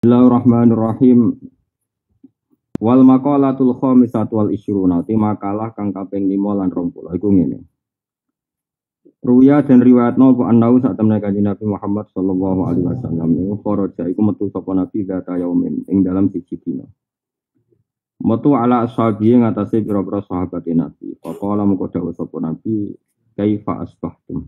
Bismillahirrahmanirrahim. Wal maqalatul khamisatu wal isyruna ti makalah kang kaping 5 lan 20. Iku ngene. Ruya dan riwayatno apa annau sak temne Kanjeng Nabi Muhammad sallallahu alaihi wasallam iku kharaja iku metu sapa nabi data yaumin ing dalam siji dina. Metu ala ashabi ngatasé pira-pira sahabat Nabi. Faqala mengko dawuh sapa nabi kaifa asbahtum.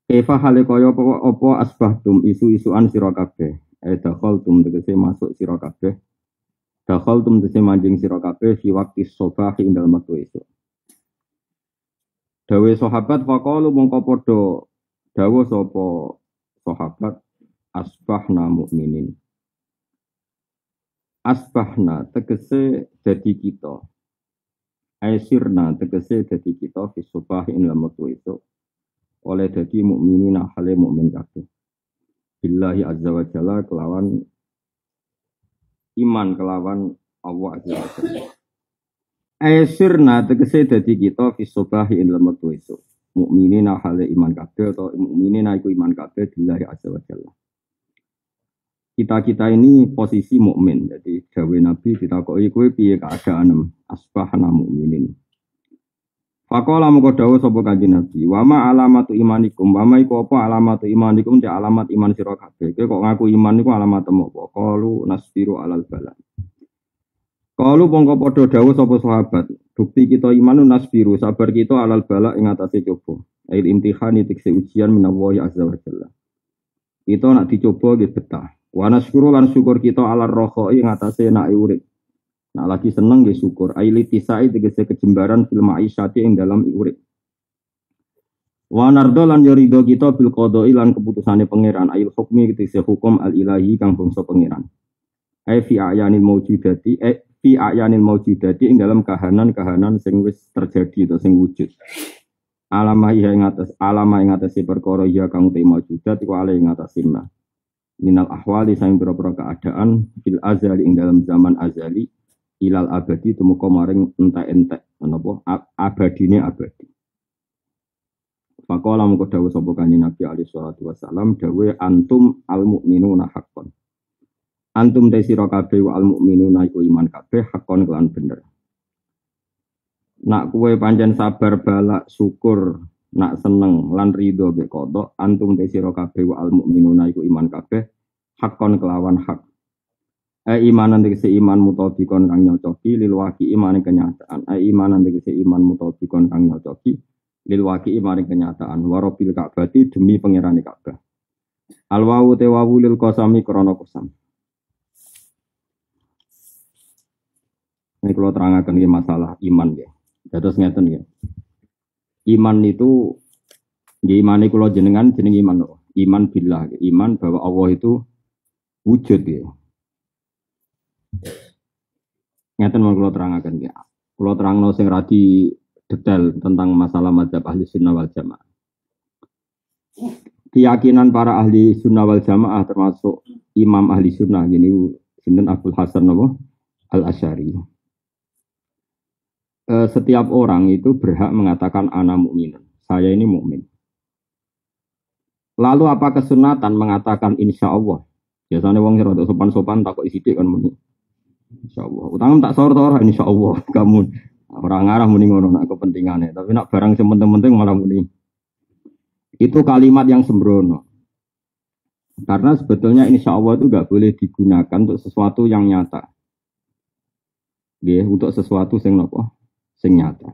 Kaifa hale kaya apa asbahtum isu-isuan sira kabeh. Dakhaltum tegese masuk sira kabeh. Dakhaltum tegese manjing sira kabeh fi waqti shabahi ing dalem wektu esuk. Dawe sahabat faqalu mongko padha dawuh sapa sahabat asbahna mukminin. Asbahna tegese dadi kita. Aisirna tegese dadi kita fi shabahi ing dalem wektu esuk. Oleh dadi mukminin hale mukmin kabeh. Billahi azza wa jalla kelawan iman kelawan Allah azza wa jalla. Aisirna tegese dadi kita fi subahi ing dalem wektu esuk. Mukminina hale iman kabeh atau mukminina iku iman kabeh billahi azza wa jalla. Kita ini posisi mukmin. Jadi dawe Nabi ditakoki kowe piye keadaan asbahna mukminin. Faqala moko dawuh sapa Kanjeng Nabi, wa ma alamatu imanikum, wa ma iku apa alamatu imanikum te alamat iman sira kabeh. Kowe kok ngaku iman niku alamat apa? Qalu nasbiru alal bala. Qalu mongko padha dawuh sapa sahabat, bukti kita iman nasbiru, sabar kita alal bala ing atase coba. Ail imtihani tikse ujian minallahi azza wa jalla. Kita nak dicoba nggih betah. Wa nasyukuru lan syukur kita alal rakhai ing atase nak urip. Nah lagi seneng nggih syukur. Ailiti sa'i tegese kejembaran fil ma'isyati ing dalam urip. Wa nardo lan yorido kita bil qada'i lan keputusane pangeran ail hukmi tegese hukum al ilahi kang bangsa pangeran. Ai fi ayanil maujudati fi ayanil maujudati ing dalam kahanan-kahanan sing wis terjadi atau sing wujud. Alama ing atas perkara ya kang te maujudat iku ale ing atas simna. Minal ahwali sang pira-pira keadaan fil azali ing dalam zaman azali ilal abadi temuka maring entek-entek menapa abadine abadi. Faqala mengko dawuh sapa Kanjeng Nabi alaihi salatu wasalam dawuh antum al mukminuna haqqan. Antum te sira kabeh al mukminuna iku iman kabeh haqqan kelan bener. Nak kowe pancen sabar balak syukur nak seneng lan ridho mek qada antum te sira kabeh al mukminuna iku iman kabeh haqqan kelawan hak. Imanan tegese iman mutabikon kang nyocoki lil waqi imane kenyataan. Imanan tegese iman mutabikon kang nyocoki lil waqi imane kenyataan. Warabil Ka'bati demi pangerane Ka'bah. Al wawu te wawu lil qasami krana qasam. Ini kalau terangaken nggih masalah iman nggih. Dados ngeten nggih. Iman itu nggih imane kula jenengan jeneng iman kok. Iman billah, iman bahwa Allah itu wujud ya. Ngeten mau kula terangaken ya. Kula terangno sing radi detail tentang masalah mazhab ahli sunnah wal jamaah. Keyakinan para ahli sunnah wal jamaah termasuk imam ahli sunnah gini sinten Abdul Hasan Al Asy'ari. Setiap orang itu berhak mengatakan ana mukminun. Saya ini mukmin. Lalu apa kesunatan mengatakan insya Allah? Biasanya wong sing rada sopan-sopan takok sithik kan muni. Insyaallah. Utang tak sor-sor insyaallah kamu orang ngarah muni ngono nak kepentingane, tapi nak barang sing penting-penting malah muni. Itu kalimat yang sembrono. Karena sebetulnya insyaallah itu enggak boleh digunakan untuk sesuatu yang nyata. Nggih, untuk sesuatu sing napa? Sing nyata.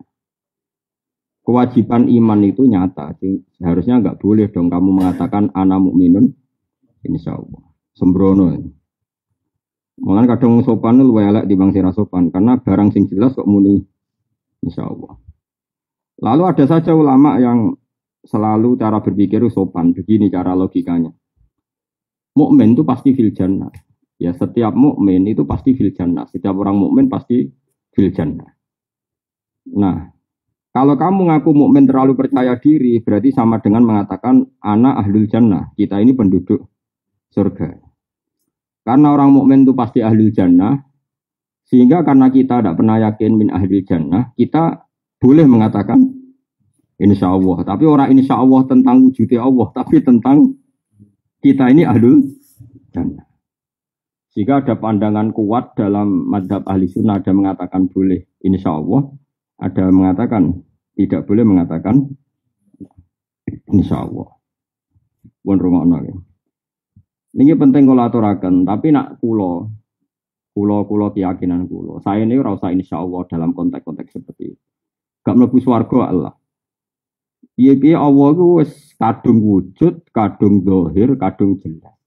Kewajiban iman itu nyata. Seharusnya enggak boleh dong kamu mengatakan ana mukminun insyaallah. Sembrono. Malah kadang sopan luwih elek dibanding sing sopan karena barang sing jelas kok muni insyaallah. Lalu ada saja ulama yang selalu cara berpikir sopan, begini cara logikanya. Mukmin itu pasti fil jannah. Ya setiap mukmin itu pasti fil jannah. Setiap orang mukmin pasti fil jannah. Nah, kalau kamu ngaku mukmin terlalu percaya diri berarti sama dengan mengatakan ana ahlul jannah. Kita ini penduduk surga. Karena orang mukmin itu pasti ahlul jannah, sehingga karena kita tidak pernah yakin min ahlul jannah, kita boleh mengatakan insya Allah. Tapi orang insya Allah tentang wujudnya Allah, tapi tentang kita ini ahlul jannah. Jika ada pandangan kuat dalam madhab ahli sunnah, ada mengatakan boleh insya Allah, ada mengatakan tidak boleh mengatakan insya Allah. Pun rungokno ya. Ini penting kalau aturakan, tapi nak kulo keyakinan kulo. Saya ini rasa insya Allah dalam konteks-konteks seperti itu. Gak mlebu swarga Allah. Piye-piye Allah ku wis kadung wujud, kadung zahir, kadung jelas.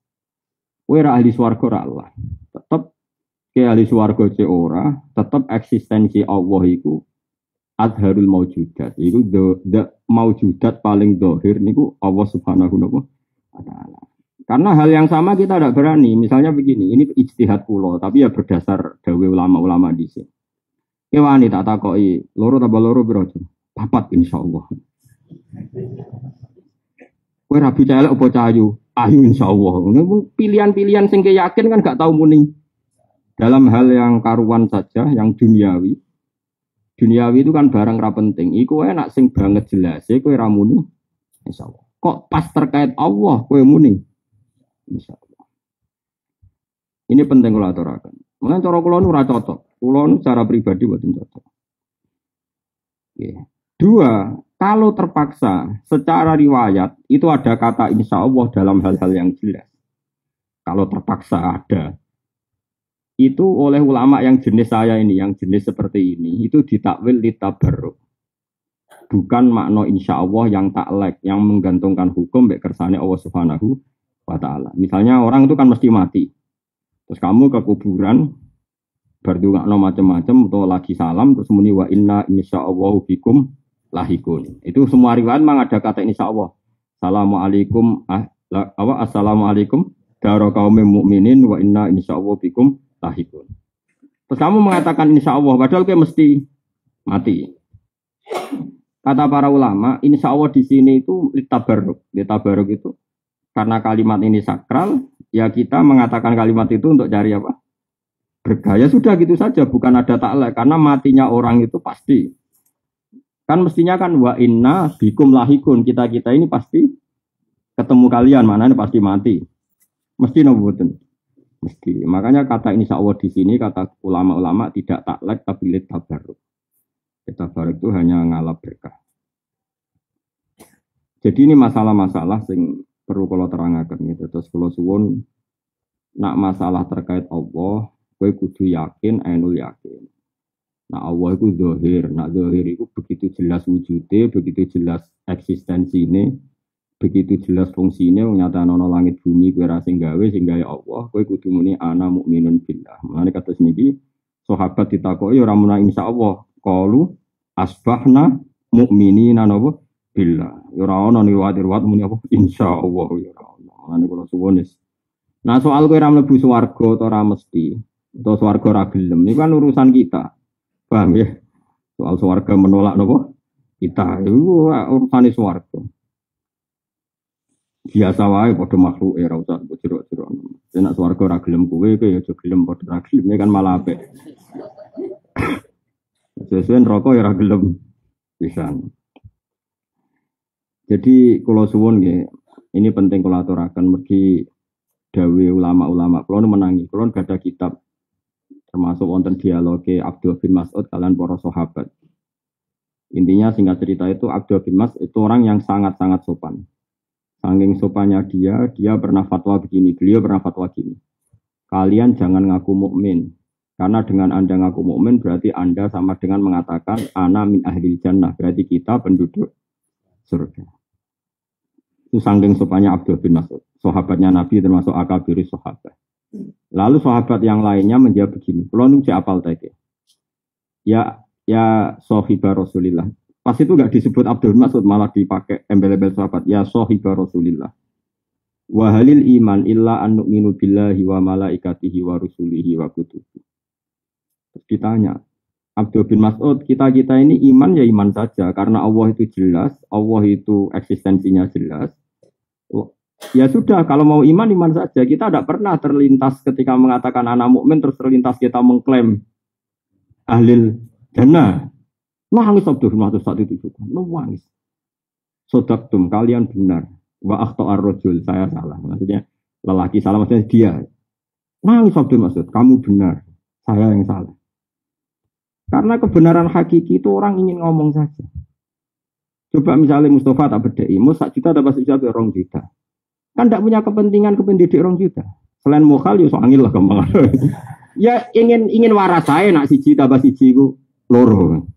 Kowe ra ahli swarga ra Allah. Tetep ke ahli swarga ce ora, tetep eksistensi Allah iku adharul maujudat. Iku maujudat paling zahir niku Allah Subhanahu wa taala. Karena hal yang sama kita tidak berani. Misalnya begini, ini ijtihad kula, tapi ya berdasar dawe ulama-ulama dhisik. Kewani tak takoki, loro tambah loro piro? Papat insyaallah. Kowe rabi celek apa cahayu? Ayu insyaallah. Pilihan-pilihan sing yakin kan gak tau muni. Dalam hal yang karuan saja, yang duniawi. Duniawi itu kan barang ra penting. Iku wae nak sing banget jelas, kowe ra muni insyaallah. Kok pas terkait Allah kowe muni? Insyaallah. Ini penting kula aturaken. Mulane cara kula nu ora cocok. Kula nu secara pribadi mboten cocok. Oke. Dua, kalau terpaksa secara riwayat itu ada kata insya Allah dalam hal-hal yang jelas. Kalau terpaksa ada. Itu oleh ulama yang jenis saya ini, yang jenis seperti ini, itu ditakwil litabarruk. Bukan makna insya Allah yang taklek, yang menggantungkan hukum baik kersane Allah Subhanahu wa ta'ala. Misalnya orang itu kan mesti mati. Terus kamu ke kuburan, berdungakno macam-macam, atau lagi salam, terus muni wa inna insya'allahu bikum lahikun. Itu semua riwayat memang ada kata insya Allah. Assalamualaikum daro kaumil mukminin wa inna insya'allahu bikum lahikun. Terus kamu mengatakan insya Allah, padahal kayak mesti mati. Kata para ulama, insya Allah di sini itu litabarruk. Litabarruk itu karena kalimat ini sakral, ya kita mengatakan kalimat itu untuk cari apa? Bergaya sudah gitu saja, bukan ada taklek. Karena matinya orang itu pasti. Kan mestinya kan wa inna bikum lahikun. Kita ini pasti ketemu kalian, mana ini pasti mati. Mesti nobutin. Mesti. Makanya kata insya Allah di sini, kata ulama-ulama tidak taklek tapi litabarruk. Tabarruk itu hanya ngalap berkah. Jadi ini masalah-masalah sing perlu kalau terangkan gitu. Terus kalau suwun nak masalah terkait Allah, kowe kudu yakin, ainul yakin. Nah Allah itu zahir, nak zahir itu begitu jelas wujudnya, begitu jelas eksistensinya, begitu jelas fungsinya. Nyata nono langit bumi kowe ra sing gawe Allah, kowe kudu muni ana mukminun billah. Mulane kata niki sahabat ditakoki ora muna insyaallah, qalu asbahna mukminina napa billah. Ya ora ono riwayat muni apa insyaallah ya ora ono. Mulane kula suwun. Nah soal kowe ra mlebu swarga utawa ora mesti, utawa swarga ra gelem, iki kan urusan kita. Paham ya? Soal swarga menolak napa? Kita itu urusane swarga. Biasa wae padha makhluk ora usah jero-jero. Nek swarga ora gelem kowe ya aja gelem padha ra gelem kan malah apik. Sesuai rokok ya ora gelem pisan. Jadi kalau suwun nggih, ini penting kula aturaken mergi dawe ulama-ulama. Kula menangi, kula gak ada kitab termasuk wonten dialoge Abdul bin Mas'ud kalian para sahabat. Intinya singkat cerita itu Abdul bin Mas'ud itu orang yang sangat-sangat sopan. Saking sopannya dia pernah fatwa begini, beliau pernah fatwa gini. Kalian jangan ngaku mukmin. Karena dengan Anda ngaku mukmin berarti Anda sama dengan mengatakan ana min ahlil jannah, berarti kita penduduk surga. Itu saking sopannya Abdul bin Mas'ud, sahabatnya Nabi termasuk akabiri sahabat. Lalu sahabat yang lainnya menjawab begini, kalau nunggu apal tadi, ya sohibah Rasulillah. Pas itu nggak disebut Abdul Mas'ud, malah dipakai embel-embel sahabat, ya sohibah Rasulillah. Wa halil iman illa an nu'minu billahi wa malaikatihi wa rusulihi wa kutubihi. Terus ditanya, Abdul bin Mas'ud, kita ini iman ya iman saja, karena Allah itu jelas, Allah itu eksistensinya jelas. Ya sudah, kalau mau iman saja. Kita tidak pernah terlintas ketika mengatakan anak mukmin terus terlintas kita mengklaim ahlil jannah. Nangis Abdul bin Mas'ud saat itu juga, nangis. Sodaktum, kalian benar. Wa akhta ar-rajul, saya salah. Maksudnya lelaki salah, maksudnya dia. Nangis Abdul Masud, kamu benar, saya yang salah. Karena kebenaran hakiki itu orang ingin ngomong saja. Coba misalnya Mustafa tak bedai, mau 1 juta dapat 1 juta 2 juta. Kan tidak punya kepentingan kependidik 2 juta. Selain mokal, ya soangil lah gampang. Ya ingin waras saya nak 1 tambah 1 itu loro.